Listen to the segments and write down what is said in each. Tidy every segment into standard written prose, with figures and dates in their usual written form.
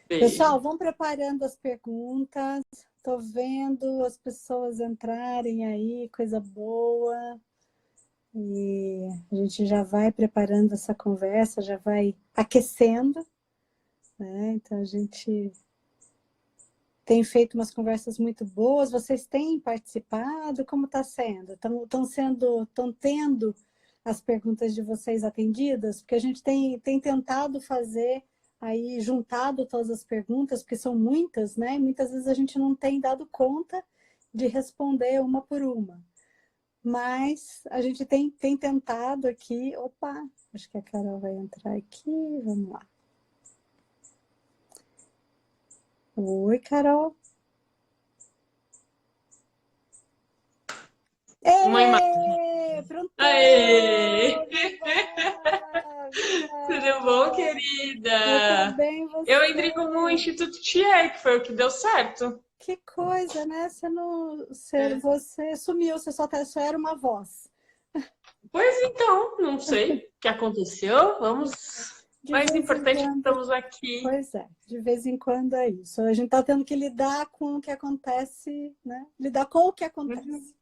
Pessoal, vão preparando as perguntas. Estou vendo as pessoas entrarem aí, coisa boa. E a gente já vai preparando essa conversa, já vai aquecendo, né? Então, a gente tem feito umas conversas muito boas. Vocês têm participado? Como está sendo? Estão tendo as perguntas de vocês atendidas? Porque a gente tem tentado fazer aí, juntado todas as perguntas, porque são muitas, né? E muitas vezes a gente não tem dado conta de responder uma por uma. Mas a gente tem tentado aqui. Opa, acho que a Carol vai entrar aqui. Vamos lá. Oi, Carol. Pronto! Aê! Viva! Tudo bom, querida? Eu tô bem, você? Eu entrei como um Instituto Thier, que foi o que deu certo. Que coisa, né? Você sumiu, você só era uma voz. Pois então, não sei o que aconteceu. Mais importante é que estamos aqui. Pois é, de vez em quando é isso. A gente tá tendo que lidar com o que acontece, né? Lidar com o que acontece.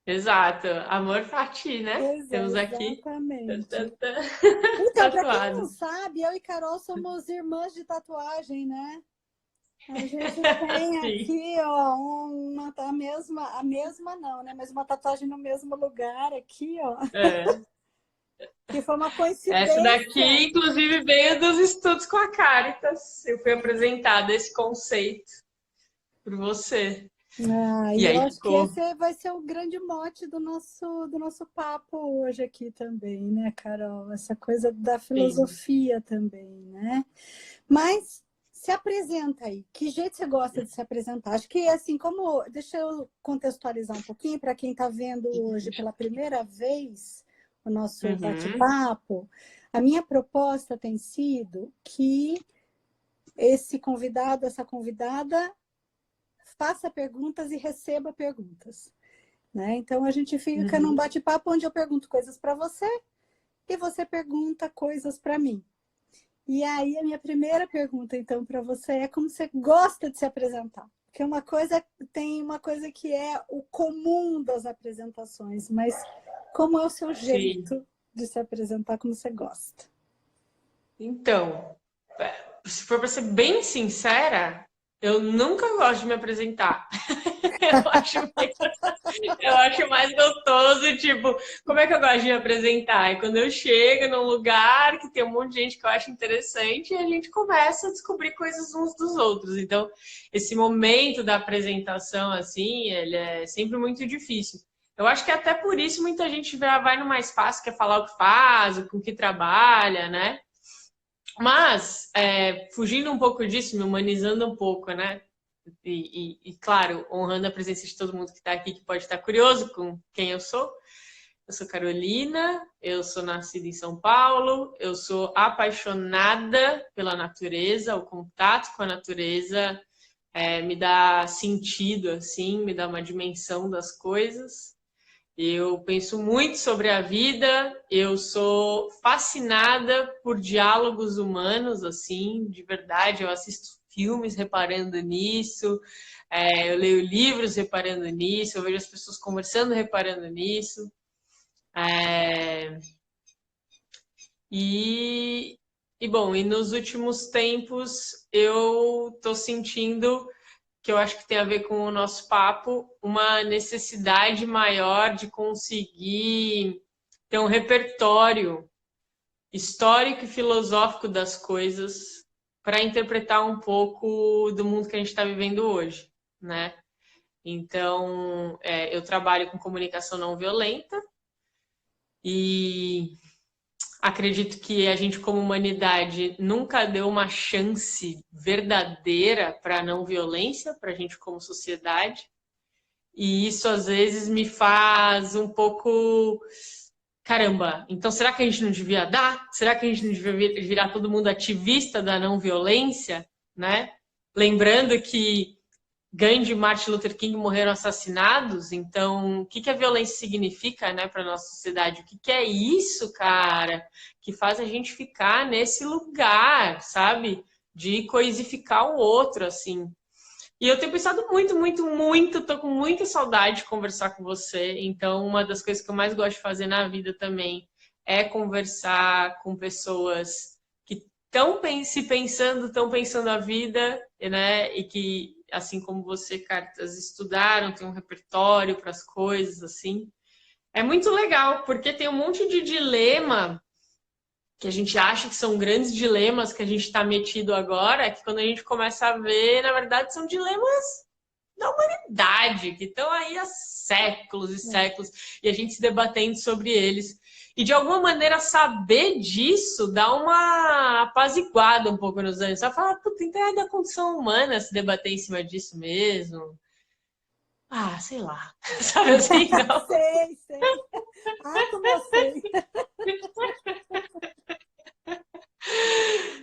Exato. Amor Fati, né? Pois Temos é, aqui. exatamente. Então, Então, para quem não sabe, eu e Carol somos irmãs de tatuagem, né? A gente tem aqui, ó, a mesma não, né? Mas uma tatuagem no mesmo lugar aqui, ó. Que foi uma coincidência. Essa daqui, inclusive, veio dos estudos com a Caritas. Eu fui apresentada esse conceito por você. E aí, eu acho que esse vai ser o grande mote do nosso papo hoje aqui também, né, Carol? Essa coisa da filosofia Sim. também, né? Mas se apresenta aí. Que jeito você gosta de se apresentar? Acho que, assim, deixa eu contextualizar um pouquinho para quem está vendo hoje pela primeira vez o nosso bate-papo. A minha proposta tem sido que esse convidado, essa convidada, faça perguntas e receba perguntas. Né? Então, a gente fica num bate-papo onde eu pergunto coisas para você e você pergunta coisas para mim. E aí, a minha primeira pergunta, então, para você é como você gosta de se apresentar. Porque tem uma coisa que é o comum das apresentações, mas como é o seu jeito de se apresentar, como você gosta? Então, se for para ser bem sincera, eu nunca gosto de me apresentar. Eu acho mais gostoso, tipo, como é que eu gosto de me apresentar? É quando eu chego num lugar que tem um monte de gente que eu acho interessante e a gente começa a descobrir coisas uns dos outros. Então, esse momento da apresentação, assim, ele é sempre muito difícil. Eu acho que até por isso muita gente vai no mais fácil, quer falar o que faz, com o que trabalha, né? Mas, fugindo um pouco disso, me humanizando um pouco, né? E, claro, honrando a presença de todo mundo que está aqui, que pode estar curioso com quem eu sou. Eu sou Carolina, eu sou nascida em São Paulo, eu sou apaixonada pela natureza, o contato com a natureza me dá sentido, assim, me dá uma dimensão das coisas. Eu penso muito sobre a vida, eu sou fascinada por diálogos humanos, assim, de verdade, eu assisto filmes reparando nisso, eu leio livros reparando nisso, eu vejo as pessoas conversando reparando nisso. Bom, e nos últimos tempos eu tô sentindo que eu acho que tem a ver com o nosso papo, uma necessidade maior de conseguir ter um repertório histórico e filosófico das coisas para interpretar um pouco do mundo que a gente está vivendo hoje, né? Então, eu trabalho com comunicação não violenta e acredito que a gente, como humanidade, nunca deu uma chance verdadeira para a não violência, para a gente como sociedade. E isso, às vezes, me faz um pouco... Caramba, então será que a gente não devia dar? Será que a gente não devia virar todo mundo ativista da não violência? Né? Lembrando que Gandhi e Martin Luther King morreram assassinados, então o que a violência significa, né, para a nossa sociedade? O que é isso, cara, que faz a gente ficar nesse lugar, sabe? de coisificar o outro, assim. E eu tenho pensado muito, muito, muito, tô com muita saudade de conversar com você. Então, uma das coisas que eu mais gosto de fazer na vida também é conversar com pessoas que estão pensando a vida, né? E que, assim como você, Cartas, estudaram, tem um repertório para as coisas, assim. É muito legal, porque tem um monte de dilema que a gente acha que são grandes dilemas que a gente está metido agora, que quando a gente começa a ver, na verdade, são dilemas da humanidade, que estão aí há séculos e séculos, e a gente se debatendo sobre eles. E, de alguma maneira, saber disso dá uma apaziguada um pouco nos ânimos. Você vai falar, puta, então é da condição humana se debater em cima disso mesmo. Ah, sei lá. Sabe assim, não? Sei, sei. Ah, como eu sei.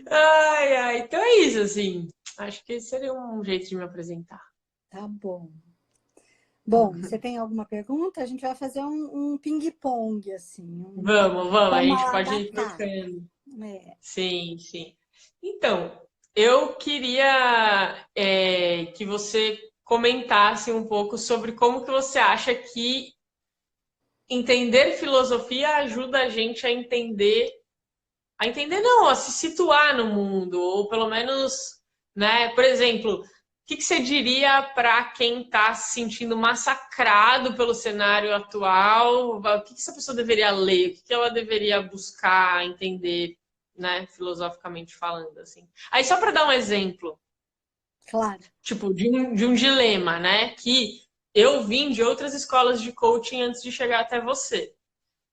Ai, ai. Então é isso, assim. Acho que esse seria um jeito de me apresentar. Tá bom. Bom, você tem alguma pergunta? A gente vai fazer um ping-pong, assim. Vamos, a gente Toma pode da ir cá. trocando. É. Sim, sim. Então, eu queria que você comentasse um pouco sobre como que você acha que entender filosofia ajuda a gente a entender não, a se situar no mundo, ou pelo menos, né? Por exemplo, o que você diria para quem está se sentindo massacrado pelo cenário atual? O que essa pessoa deveria ler? O que ela deveria buscar entender, né? Filosoficamente falando, assim. Aí, só para dar um exemplo, Claro. tipo, de um dilema, né? Que eu vim de outras escolas de coaching antes de chegar até você.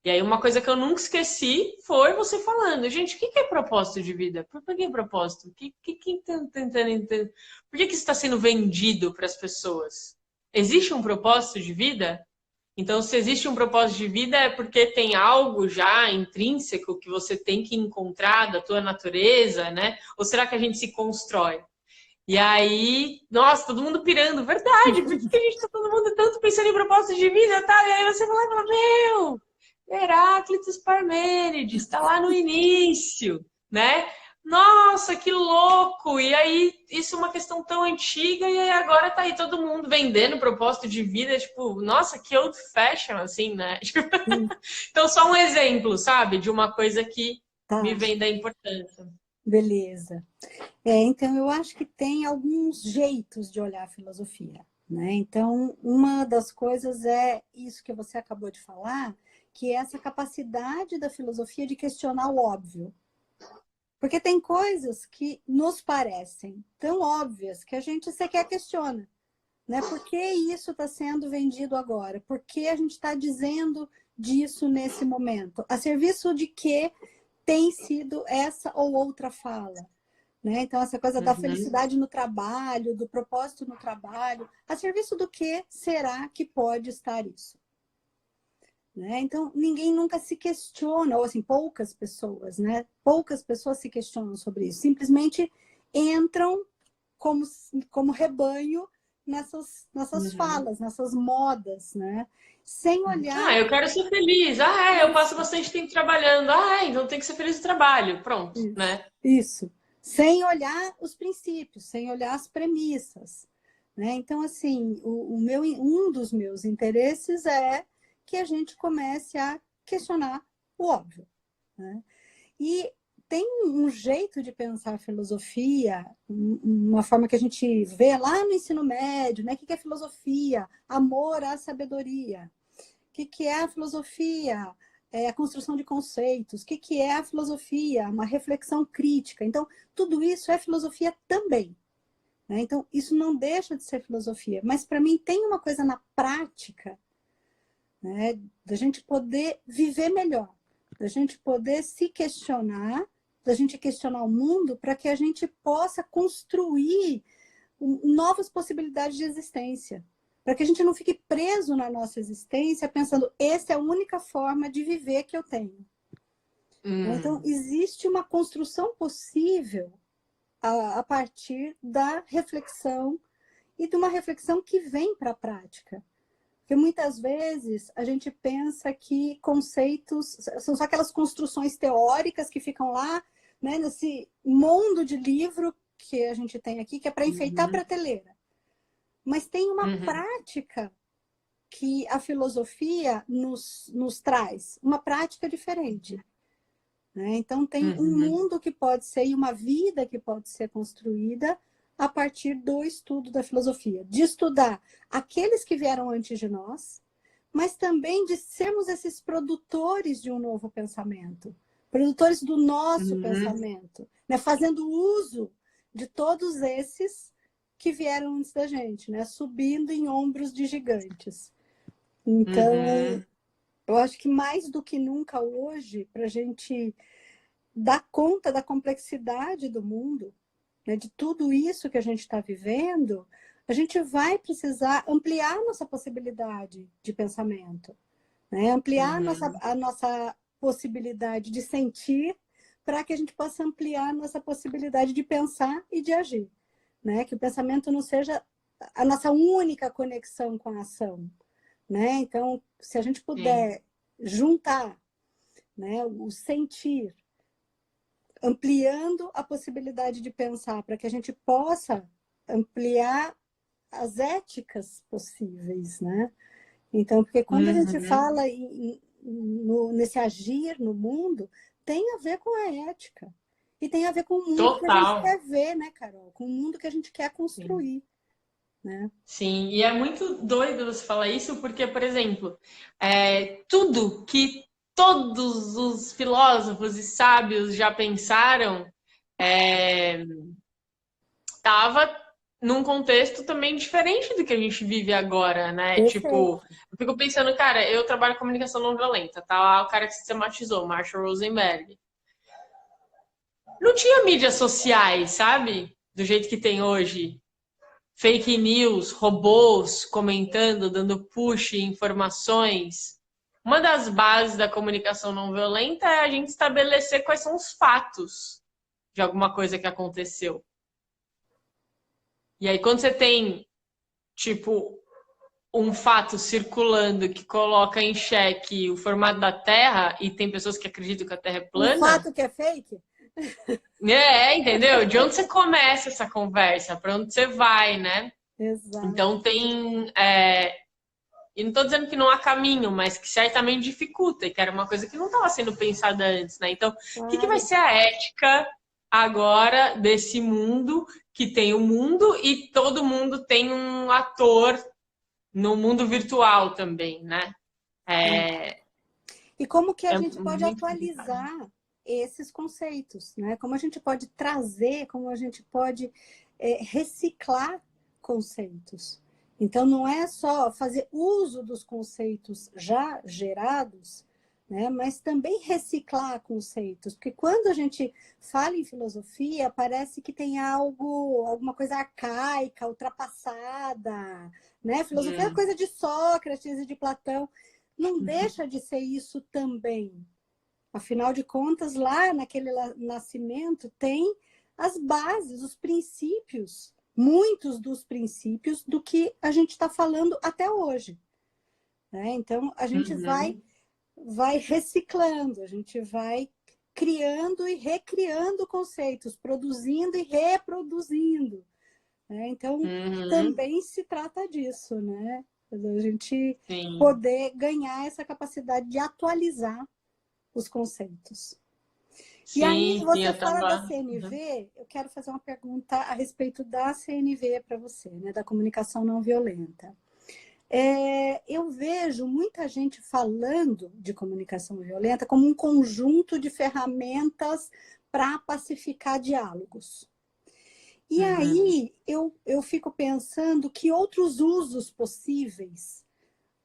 E aí, uma coisa que eu nunca esqueci foi você falando, gente, o que é propósito de vida? Por que propósito? Por que isso está sendo vendido para as pessoas? Existe um propósito de vida? Então, se existe um propósito de vida, é porque tem algo já intrínseco que você tem que encontrar da tua natureza, né? Ou será que a gente se constrói? E aí, nossa, todo mundo pirando, verdade, por que a gente tá todo mundo tanto pensando em propósito de vida e tal? E aí você vai lá e fala, meu, Heráclitos Parmênides, está lá no início, né? Nossa, que louco! E aí, isso é uma questão tão antiga, e aí agora tá aí todo mundo vendendo propósito de vida, tipo, nossa, que old fashion, assim, né? Então, só um exemplo, sabe, de uma coisa que me Tá, vem da importância. beleza. Então, eu acho que tem alguns jeitos de olhar a filosofia, né? Então, uma das coisas é isso que você acabou de falar, que é essa capacidade da filosofia de questionar o óbvio. Porque tem coisas que nos parecem tão óbvias que a gente sequer questiona, né? Por que isso está sendo vendido agora? Por que a gente está dizendo disso nesse momento? A serviço de que tem sido essa ou outra fala? Né? Então, essa coisa da Uhum. felicidade no trabalho, do propósito no trabalho, a serviço do que será que pode estar isso? Né? Então, ninguém nunca se questiona, ou assim, poucas pessoas, né? Poucas pessoas se questionam sobre isso. Simplesmente entram como rebanho nessas Uhum. falas, nessas modas, né? Sem Ah, olhar eu quero ser feliz. Ah, é, eu passo isso, bastante tempo trabalhando. Ah, é, então tem que ser feliz no trabalho. Pronto, isso, né? isso. Sem olhar os princípios, sem olhar as premissas. Né? Então, assim, um dos meus interesses é que a gente comece a questionar o óbvio. Né? E tem um jeito de pensar a filosofia, uma forma que a gente vê lá no ensino médio, né? O que é filosofia? Amor à sabedoria. O que é a filosofia? É a construção de conceitos. O que é a filosofia? Uma reflexão crítica. Então, tudo isso é filosofia também. Né? Então, isso não deixa de ser filosofia. Mas, para mim, tem uma coisa na prática, né? Da gente poder viver melhor, da gente poder se questionar, da gente questionar o mundo para que a gente possa construir novas possibilidades de existência. Para que a gente não fique preso na nossa existência pensando, essa é a única forma de viver que eu tenho. Então, existe uma construção possível a partir da reflexão e de uma reflexão que vem para a prática. Porque muitas vezes a gente pensa que conceitos são só aquelas construções teóricas que ficam lá, né, nesse mundo de livro que a gente tem aqui, que é para enfeitar a prateleira. Mas tem uma prática que a filosofia nos traz, uma prática diferente. Né? Então, tem um mundo que pode ser, e uma vida que pode ser construída a partir do estudo da filosofia. De estudar aqueles que vieram antes de nós, mas também de sermos esses produtores de um novo pensamento. Produtores do nosso pensamento. Né? Fazendo uso de todos esses que vieram antes da gente. Né? Subindo em ombros de gigantes. Então, eu acho que mais do que nunca hoje, para a gente dar conta da complexidade do mundo, né, de tudo isso que a gente está vivendo, a gente vai precisar ampliar nossa possibilidade de pensamento, né? Ampliar a nossa possibilidade de sentir, para que a gente possa ampliar a nossa possibilidade de pensar e de agir. Né? Que o pensamento não seja a nossa única conexão com a ação. Né? Então, se a gente puder juntar, né, o sentir, ampliando a possibilidade de pensar, para que a gente possa ampliar as éticas possíveis. Né? Então, porque quando a gente fala nesse agir no mundo, tem a ver com a ética. E tem a ver com o mundo que a gente quer ver, né, Carol? Com o mundo que a gente quer construir. Né? Sim, e é muito doido você falar isso, porque, por exemplo, tudo que todos os filósofos e sábios já pensaram estava num contexto também diferente do que a gente vive agora, né? Perfeito. Tipo, eu fico pensando, cara, eu trabalho em comunicação não violenta, tá lá o cara que sistematizou, Marshall Rosenberg. Não tinha mídias sociais, sabe? Do jeito que tem hoje. Fake news, robôs comentando, dando push, informações. Uma das bases da comunicação não violenta é a gente estabelecer quais são os fatos de alguma coisa que aconteceu. E aí, quando você tem, tipo, um fato circulando que coloca em xeque o formato da Terra, e tem pessoas que acreditam que a Terra é plana... Um fato que é fake? Entendeu? De onde você começa essa conversa? Para onde você vai, né? Exato. Então tem... E não estou dizendo que não há caminho, mas que certamente dificulta, e que era uma coisa que não estava sendo pensada antes, né? Então, claro. O que vai ser a ética agora desse mundo, que tem o mundo e todo mundo tem um ator no mundo virtual também, né? E como que a gente pode atualizar esses conceitos, né? Como a gente pode trazer, como a gente pode reciclar conceitos. Então, não é só fazer uso dos conceitos já gerados, né? Mas também reciclar conceitos. Porque quando a gente fala em filosofia, parece que tem alguma coisa arcaica, ultrapassada. Né? Filosofia é coisa de Sócrates e de Platão. Não deixa de ser isso também. Afinal de contas, lá naquele nascimento tem as bases, os princípios, muitos dos princípios do que a gente está falando até hoje. Né? Então, a gente vai reciclando, a gente vai criando e recriando conceitos, produzindo e reproduzindo. Né? Então, também se trata disso, né? A gente poder ganhar essa capacidade de atualizar os conceitos. E aí, você fala da CNV, eu quero fazer uma pergunta a respeito da CNV para você, né? Da comunicação não violenta. Eu vejo muita gente falando de comunicação violenta como um conjunto de ferramentas para pacificar diálogos. E aí, eu fico pensando que outros usos possíveis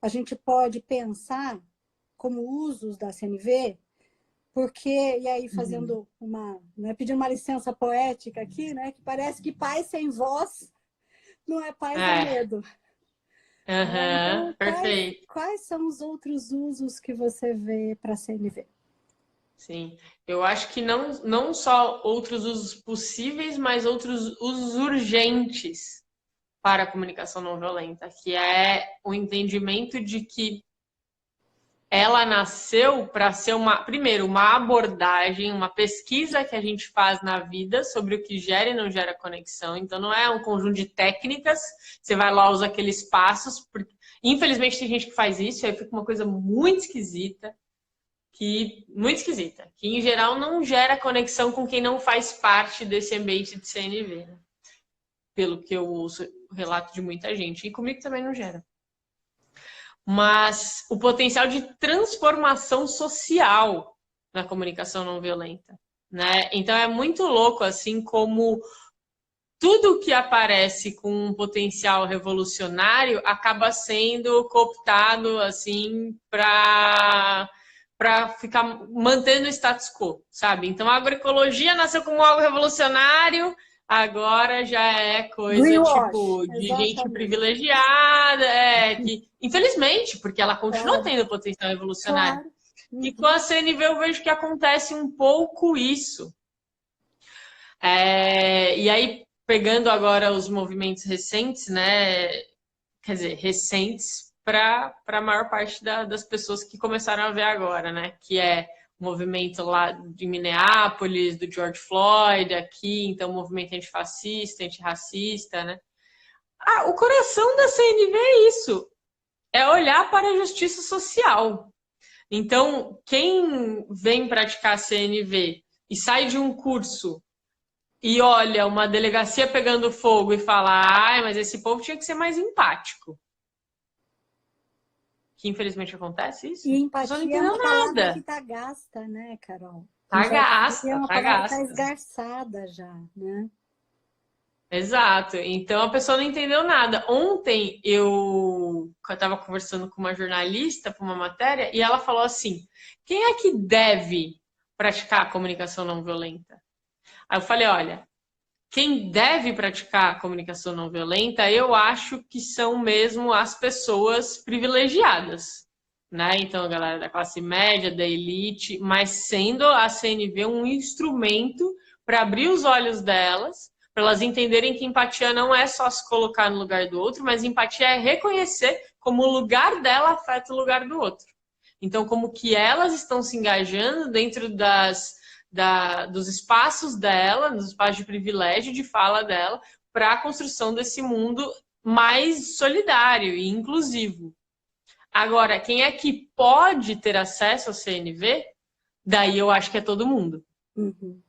a gente pode pensar como usos da CNV, porque, e aí fazendo né, pedindo uma licença poética aqui, né, que parece que paz sem voz não é paz sem medo. Então, perfeito. Quais são os outros usos que você vê para a CNV? Sim, eu acho que não só outros usos possíveis, mas outros usos urgentes para a comunicação não violenta, que é o entendimento de que ela nasceu para ser primeiro, uma abordagem, uma pesquisa que a gente faz na vida sobre o que gera e não gera conexão. Então, não é um conjunto de técnicas, você vai lá, usa aqueles passos. Porque, infelizmente, tem gente que faz isso, aí fica uma coisa muito esquisita, que em geral não gera conexão com quem não faz parte desse ambiente de CNV, né? Pelo que eu ouço o relato de muita gente. E comigo também não gera. Mas o potencial de transformação social na comunicação não violenta, né? Então é muito louco, assim, como tudo que aparece com um potencial revolucionário acaba sendo cooptado, assim, para ficar mantendo o status quo, sabe? Então a agroecologia nasceu como algo revolucionário, agora já é coisa tipo de gente privilegiada, que infelizmente, porque ela continua tendo potencial revolucionário. Claro. E com a CNV eu vejo que acontece um pouco isso. E aí, pegando agora os movimentos recentes, né? Quer dizer, recentes para a maior parte das pessoas que começaram a ver agora, né? Que é o movimento lá de Minneapolis, do George Floyd, aqui, então, movimento antifascista, antirracista, né? O coração da CNV é isso, é olhar para a justiça social. Então, quem vem praticar CNV e sai de um curso e olha uma delegacia pegando fogo e fala, ai, mas esse povo tinha que ser mais empático. Que infelizmente acontece isso. E empatia não entendeu é uma palavra nada. que tá gasta, né, Carol? Tá gasta, é uma tá palavra gasta. que tá esgarçada já, né? Exato. Então a pessoa não entendeu nada. Ontem eu estava conversando com uma jornalista para uma matéria e ela falou assim: quem é que deve praticar a comunicação não violenta? Aí eu falei, olha, quem deve praticar a comunicação não violenta, eu acho que são mesmo as pessoas privilegiadas, né? Então, a galera da classe média, da elite, mas sendo a CNV um instrumento para abrir os olhos delas, para elas entenderem que empatia não é só se colocar no lugar do outro, mas empatia é reconhecer como o lugar dela afeta o lugar do outro. Então, como que elas estão se engajando dentro dos espaços dela, dos espaços de privilégio, de fala dela, para a construção desse mundo mais solidário e inclusivo. Agora, quem é que pode ter acesso ao CNV? Daí eu acho que é todo mundo. Uhum.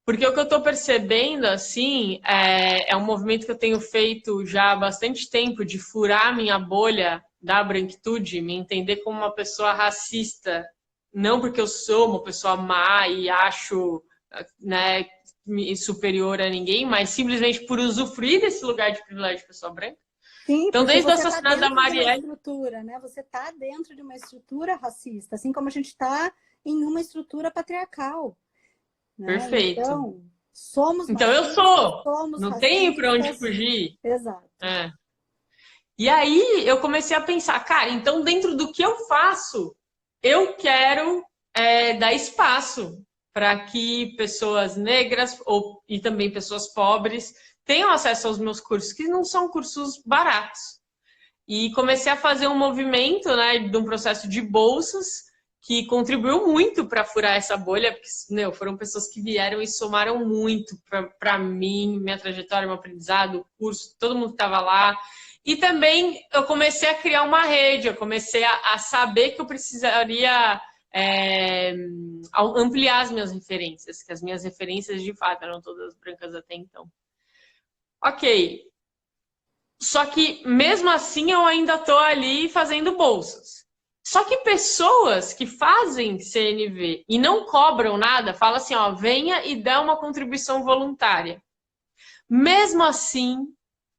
Porque o que eu estou percebendo, assim, é um movimento que eu tenho feito já há bastante tempo de furar minha bolha da branquitude, me entender como uma pessoa racista, não porque eu sou uma pessoa má e acho, né, superior a ninguém, mas simplesmente por usufruir desse lugar de privilégio de pessoa branca. Sim, Então, porque desde o você está assassinato dentro da de uma Marielle... estrutura, né? Você está dentro de uma estrutura racista, assim como a gente está em uma estrutura patriarcal. Né? Perfeito. Então, somos então eu sou. Não tenho para onde fugir. Exato. E aí eu comecei a pensar, cara, então dentro do que eu faço, eu quero dar espaço para que pessoas negras e também pessoas pobres tenham acesso aos meus cursos, que não são cursos baratos. E comecei a fazer um movimento, né, de um processo de bolsas que contribuiu muito para furar essa bolha, porque foram pessoas que vieram e somaram muito para mim, minha trajetória, meu aprendizado, o curso, todo mundo que estava lá. E também eu comecei a criar uma rede, eu comecei a saber que eu precisaria ampliar as minhas referências, que as minhas referências de fato eram todas brancas até então. Ok. Só que mesmo assim eu ainda estou ali fazendo bolsas. Só que pessoas que fazem CNV e não cobram nada, falam assim, ó, venha e dá uma contribuição voluntária. Mesmo assim,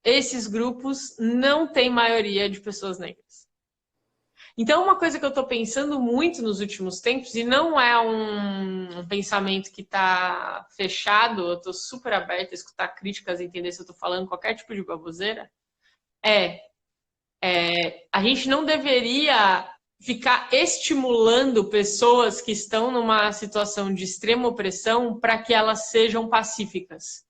esses grupos não têm maioria de pessoas negras. Então, uma coisa que eu estou pensando muito nos últimos tempos, e não é um pensamento que está fechado, eu estou super aberta a escutar críticas e entender se eu estou falando qualquer tipo de baboseira, a gente não deveria ficar estimulando pessoas que estão numa situação de extrema opressão para que elas sejam pacíficas.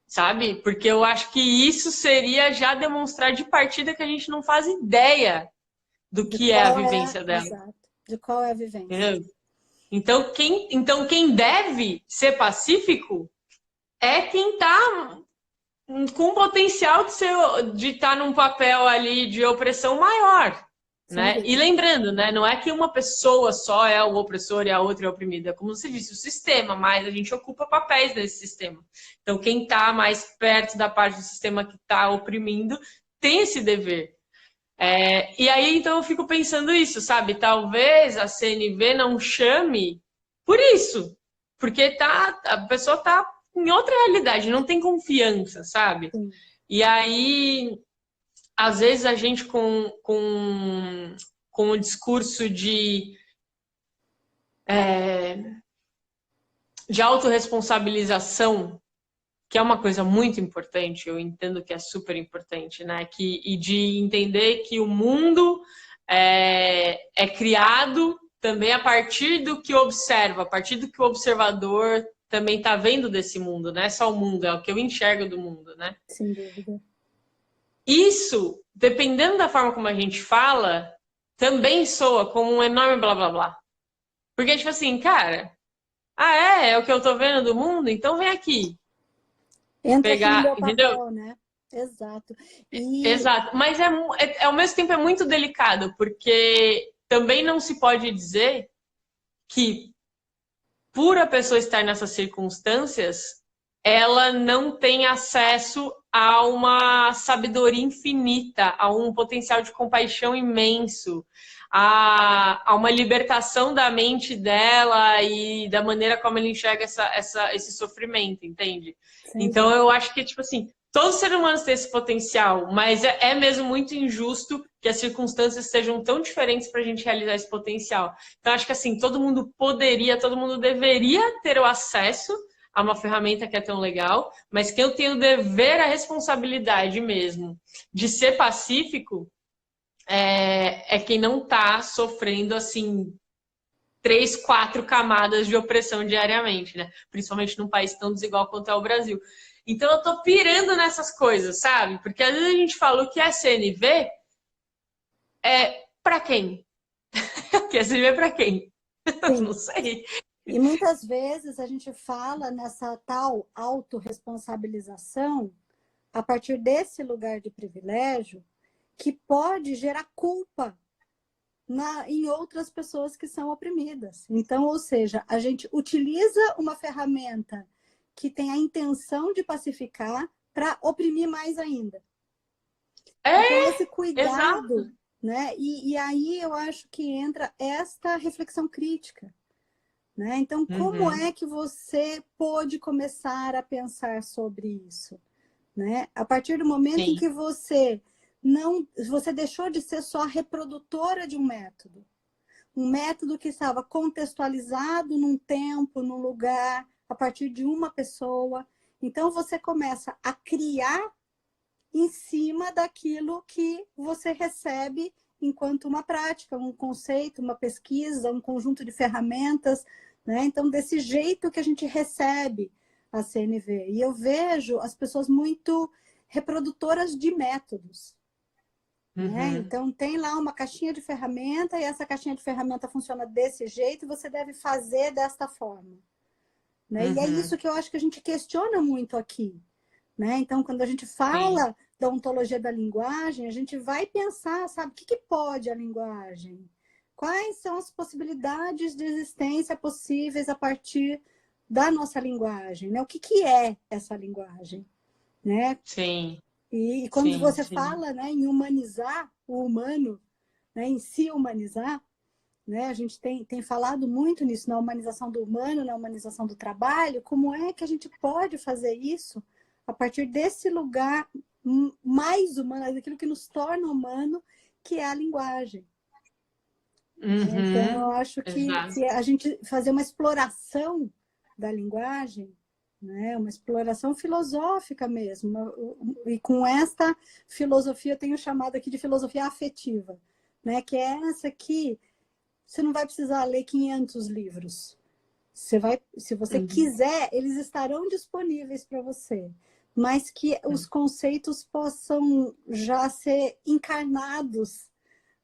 Sabe? Porque eu acho que isso seria já demonstrar de partida que a gente não faz ideia do que é a vivência dela. Exato. De qual é a vivência. Entendeu? Então, quem deve ser pacífico é quem está com potencial de estar num papel ali de opressão maior. Né? E lembrando, né, não é que uma pessoa só é o opressor e a outra é a oprimida. Como você disse, o sistema, mas a gente ocupa papéis nesse sistema. Então, quem está mais perto da parte do sistema que está oprimindo tem esse dever. E aí, então, eu fico pensando isso, sabe? Talvez a CNV não chame por isso. Porque a pessoa está em outra realidade, não tem confiança, sabe? Sim. E aí, às vezes, a gente com o discurso de autorresponsabilização, que é uma coisa muito importante, eu entendo que é super importante, né? E de entender que o mundo é criado também a partir do que observa, a partir do que o observador também está vendo desse mundo, não é só o mundo, é o que eu enxergo do mundo, né? Sem dúvida. Isso, dependendo da forma como a gente fala, também soa como um enorme blá blá blá. Porque, tipo assim, cara, é o que eu tô vendo do mundo? Então vem aqui. Entra pegar, aqui no meu entendeu? papel, né? Exato. Exato, mas ao mesmo tempo é muito delicado, porque também não se pode dizer que por a pessoa estar nessas circunstâncias, ela não tem acesso a uma sabedoria infinita, a um potencial de compaixão imenso, a uma libertação da mente dela e da maneira como ela enxerga esse sofrimento, entende? Então eu acho que, tipo assim, todos os seres humanos têm esse potencial, mas é mesmo muito injusto que as circunstâncias sejam tão diferentes para a gente realizar esse potencial. Então, acho que assim, todo mundo deveria ter o acesso a uma ferramenta que é tão legal, mas quem eu tenho o dever, a responsabilidade mesmo de ser pacífico é quem não está sofrendo assim 3, 4 camadas de opressão diariamente, né? Principalmente num país tão desigual quanto é o Brasil. Então eu tô pirando nessas coisas, sabe? Porque às vezes a gente fala o que é CNV para quem? O que é CNV para quem? Não sei. E muitas vezes a gente fala nessa tal autorresponsabilização a partir desse lugar de privilégio que pode gerar culpa em outras pessoas que são oprimidas. Então, ou seja, a gente utiliza uma ferramenta que tem a intenção de pacificar para oprimir mais ainda. Então, esse cuidado, exato. né? E aí eu acho que entra esta reflexão crítica. Né? Então, como é que você pôde começar a pensar sobre isso? Né? A partir do momento em que você deixou de ser só a reprodutora de um método que estava contextualizado num tempo, num lugar, a partir de uma pessoa. Então, você começa a criar em cima daquilo que você recebe enquanto uma prática, um conceito, uma pesquisa, um conjunto de ferramentas, né? Então, desse jeito que a gente recebe a CNV. E eu vejo as pessoas muito reprodutoras de métodos. Né? Então, tem lá uma caixinha de ferramenta e essa caixinha de ferramenta funciona desse jeito e você deve fazer desta forma. Né? E é isso que eu acho que a gente questiona muito aqui. Né? Então, quando a gente fala da ontologia da linguagem, a gente vai pensar, sabe, o que pode a linguagem? Quais são as possibilidades de existência possíveis a partir da nossa linguagem? Né? O que é essa linguagem? Né? Sim. E quando você fala, né, em humanizar o humano, né, em se humanizar, né, a gente tem falado muito nisso, na humanização do humano, na humanização do trabalho, como é que a gente pode fazer isso a partir desse lugar mais humano, daquilo que nos torna humano, que é a linguagem. Então, eu acho que a gente fazer uma exploração da linguagem, né, uma exploração filosófica mesmo, e com esta filosofia, eu tenho chamado aqui de filosofia afetiva, né, que é essa que você não vai precisar ler 500 livros. Se você quiser, eles estarão disponíveis para você, mas que os conceitos possam já ser encarnados,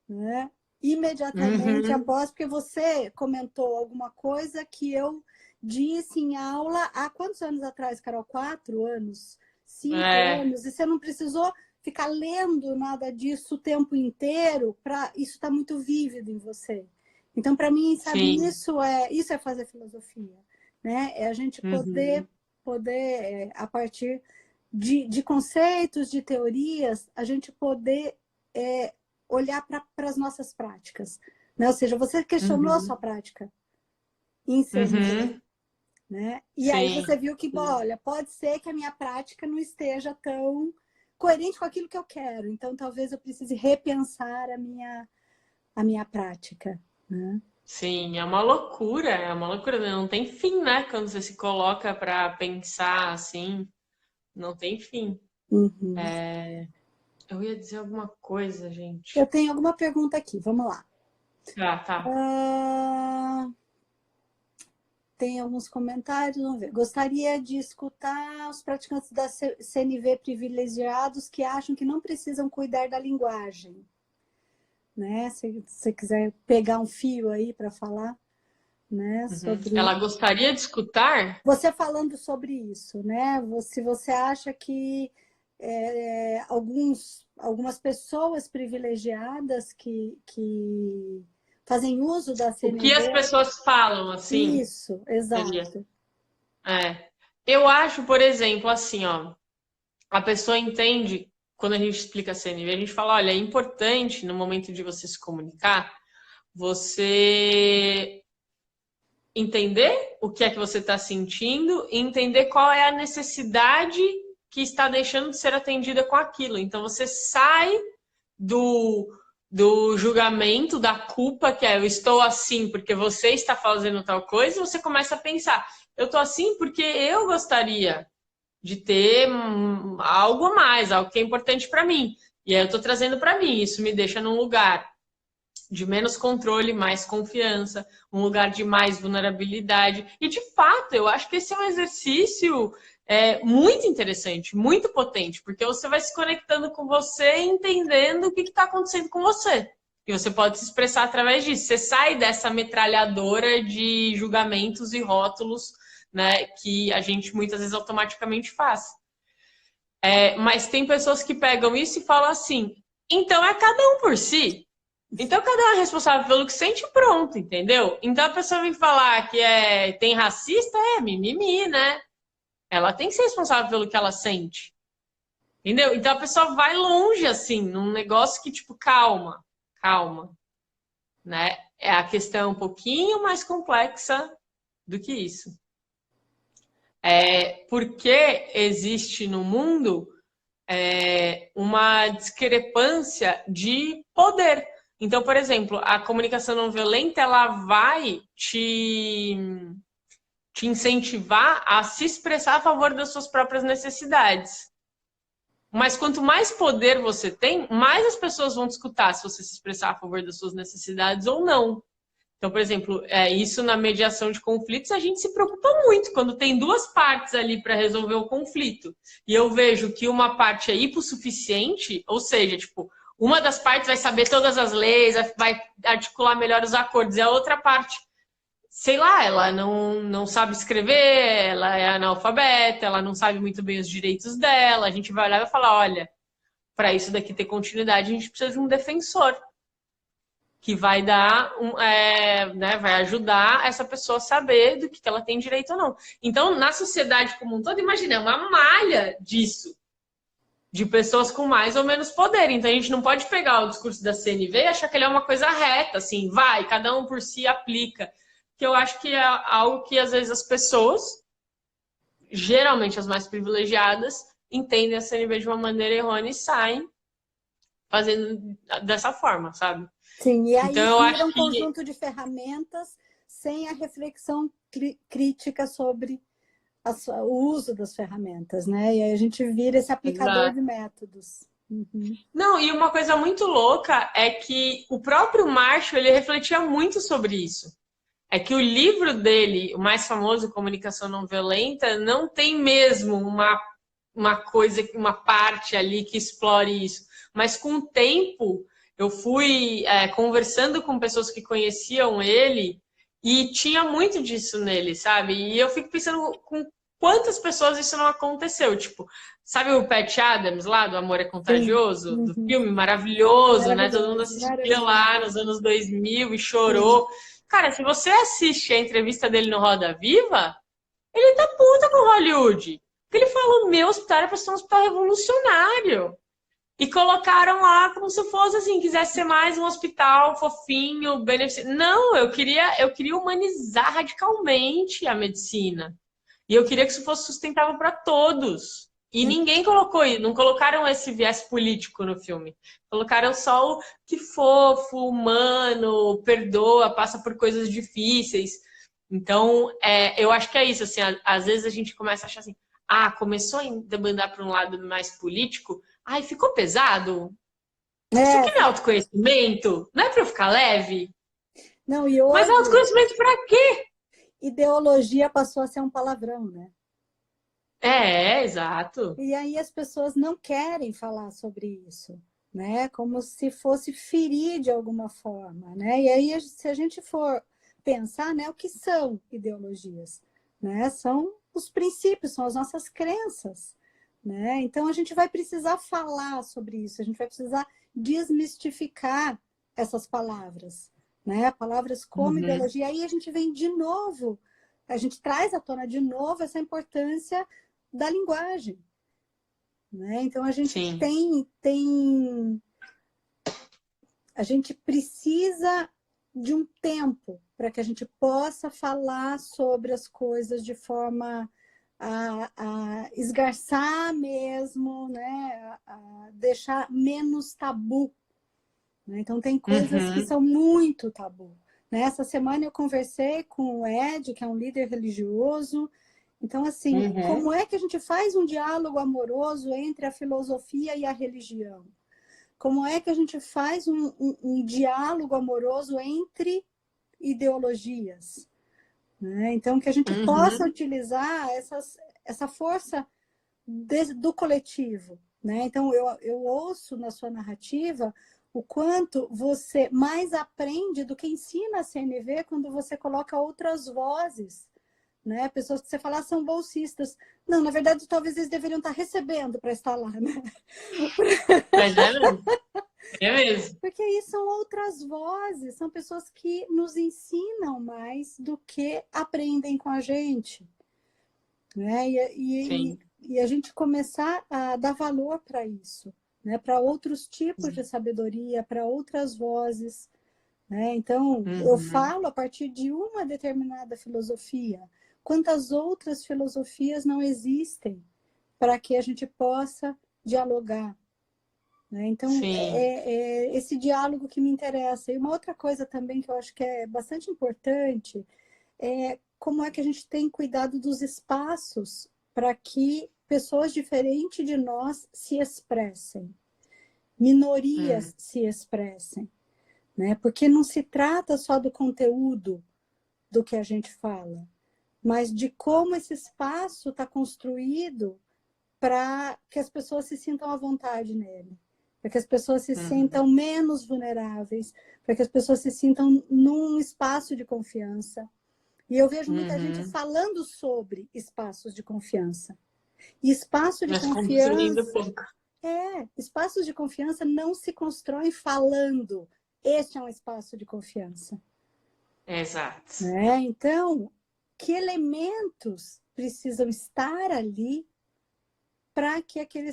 né, imediatamente após, porque você comentou alguma coisa que eu disse em aula há quantos anos atrás, Carol? 4 anos? 5 anos? E você não precisou ficar lendo nada disso o tempo inteiro, isso está muito vívido em você. Então, para mim, sabe, isso é fazer filosofia, né? É a gente poder a partir de conceitos, de teorias, a gente poder olhar para as nossas práticas, né? Ou seja, você questionou a sua prática em CNV, né? E aí você viu que, olha, pode ser que a minha prática não esteja tão coerente com aquilo que eu quero, então talvez eu precise repensar a minha prática, né? Sim, é uma loucura, não tem fim, né? Quando você se coloca para pensar assim, não tem fim. Eu ia dizer alguma coisa, gente. Eu tenho alguma pergunta aqui, vamos lá. Tá. Tem alguns comentários, vamos ver. Gostaria de escutar os praticantes da CNV privilegiados que acham que não precisam cuidar da linguagem. Né? Se você quiser pegar um fio aí para falar, né? Sobre... Ela gostaria de escutar? Você falando sobre isso, né? Se você acha que algumas pessoas privilegiadas que fazem uso da CNV... O que as pessoas falam, assim? Isso, exato. Eu acho, por exemplo, assim, ó, a pessoa entende, quando a gente explica a CNV, a gente fala, olha, é importante no momento de você se comunicar, você entender o que é que você está sentindo e entender qual é a necessidade que está deixando de ser atendida com aquilo. Então, você sai do julgamento, da culpa, que é eu estou assim porque você está fazendo tal coisa, e você começa a pensar, eu estou assim porque eu gostaria de ter algo a mais, algo que é importante para mim. E aí eu estou trazendo para mim, isso me deixa num lugar de menos controle, mais confiança, um lugar de mais vulnerabilidade. E, de fato, eu acho que esse é um exercício muito interessante, muito potente, porque você vai se conectando com você e entendendo o que está acontecendo com você. E você pode se expressar através disso. Você sai dessa metralhadora de julgamentos e rótulos, né, que a gente muitas vezes automaticamente faz. Mas tem pessoas que pegam isso e falam assim, então é cada um por si. Então, cada um é responsável pelo que sente e pronto, entendeu? Então, a pessoa vem falar que tem racista, mimimi, né? Ela tem que ser responsável pelo que ela sente. Entendeu? Então, a pessoa vai longe, assim, num negócio que, tipo, calma, né? A questão é um pouquinho mais complexa do que isso. Porque existe no mundo uma discrepância de poder. Então, por exemplo, a comunicação não violenta, ela vai te incentivar a se expressar a favor das suas próprias necessidades. Mas quanto mais poder você tem, mais as pessoas vão te escutar se você se expressar a favor das suas necessidades ou não. Então, por exemplo, isso na mediação de conflitos, a gente se preocupa muito quando tem duas partes ali para resolver o conflito. E eu vejo que uma parte é hipossuficiente, ou seja, tipo, uma das partes vai saber todas as leis, vai articular melhor os acordos, e a outra parte, sei lá, ela não sabe escrever, ela é analfabeta, ela não sabe muito bem os direitos dela. A gente vai olhar e vai falar, olha, para isso daqui ter continuidade, a gente precisa de um defensor que vai dar, né, vai ajudar essa pessoa a saber do que ela tem direito ou não. Então, na sociedade como um todo, imagina, é uma malha disso, de pessoas com mais ou menos poder. Então, a gente não pode pegar o discurso da CNV e achar que ele é uma coisa reta, assim, vai, cada um por si aplica. Que eu acho que é algo que, às vezes, as pessoas, geralmente as mais privilegiadas, entendem a CNV de uma maneira errônea e saem fazendo dessa forma, sabe? Sim, e aí então, vira um conjunto de ferramentas sem a reflexão crítica sobre o uso das ferramentas, né? E aí a gente vira esse aplicador de métodos. Não, e uma coisa muito louca é que o próprio Marshall, ele refletia muito sobre isso. É que o livro dele, o mais famoso, Comunicação Não Violenta, não tem mesmo uma coisa, uma parte ali que explore isso. Mas com o tempo, eu fui conversando com pessoas que conheciam ele e tinha muito disso nele, sabe? E eu fico pensando com quantas pessoas isso não aconteceu. Tipo, sabe o Pat Adams lá, do Amor é Sim. Contagioso? Do Uhum. filme maravilhoso, né? Todo mundo Maravilhoso, assistia maravilhoso. lá nos anos 2000 e Sim. chorou. Cara, se você assiste a entrevista dele no Roda Viva, ele tá puta com Hollywood. Porque ele falou, meu hospital era pra ser um hospital revolucionário. E colocaram lá como se fosse assim, quisesse ser mais um hospital fofinho, beneficente. Não, eu queria humanizar radicalmente a medicina. E eu queria que isso fosse sustentável para todos. E E, ninguém colocou isso, não colocaram esse viés político no filme. Colocaram só o que fofo, humano, perdoa, passa por coisas difíceis. Então, eu acho que é isso, assim, às vezes a gente começa a achar assim, começou a debandar para um lado mais político, ai, ficou pesado? Isso é, aqui não é autoconhecimento? Não é para eu ficar leve? não, e Mas hoje autoconhecimento para quê? ideologia passou a ser um palavrão, né? Exato. E aí as pessoas não querem falar sobre isso, né? Como se fosse ferir de alguma forma, né? E aí, se a gente for pensar, né, o que são ideologias, né? São os princípios, são as nossas crenças, né? Então a gente vai precisar falar sobre isso, a gente vai precisar desmistificar essas palavras, né? Palavras como Uhum. ideologia. Aí a gente vem de novo, a gente traz à tona de novo essa importância da linguagem, né? Então a gente Sim. a gente precisa de um tempo para que a gente possa falar sobre as coisas de forma a esgarçar mesmo, né? A deixar menos tabu, né? Então tem coisas que Uhum. são muito tabu. Nessa semana eu conversei com o Ed, que é um líder religioso. Então, assim, Uhum. como é que a gente faz um diálogo amoroso entre a filosofia e a religião? Como é que a gente faz um diálogo amoroso entre ideologias? Né? Então, que a gente possa Uhum. utilizar essa força do coletivo. Né? Então, eu ouço na sua narrativa o quanto você mais aprende do que ensina a CNV quando você coloca outras vozes, né? Pessoas que você fala são bolsistas. Não, na verdade, talvez eles deveriam estar recebendo para estar lá, né? Mas é mesmo. É mesmo. Porque aí são outras vozes, são pessoas que nos ensinam mais do que aprendem com a gente. Né? Sim. E a gente começar a dar valor para isso, né? Para outros tipos de sabedoria, para outras vozes. Né? Então, eu Uhum. falo a partir de uma determinada filosofia. Quantas outras filosofias não existem para que a gente possa dialogar? Né? Então, Sim. é esse diálogo que me interessa. E uma outra coisa também que eu acho que é bastante importante é como é que a gente tem cuidado dos espaços para que pessoas diferentes de nós se expressem, minorias se expressem, né? Porque não se trata só do conteúdo do que a gente fala, mas de como esse espaço está construído para que as pessoas se sintam à vontade nele, para que as pessoas se Uhum. sintam menos vulneráveis, para que as pessoas se sintam num espaço de confiança. E eu vejo muita gente Uhum. falando sobre espaços de confiança. E espaço de Mas construindo confiança, pouco. espaços de confiança não se constroem falando. Este é um espaço de confiança. Exato. Né? Então, que elementos precisam estar ali para que aquele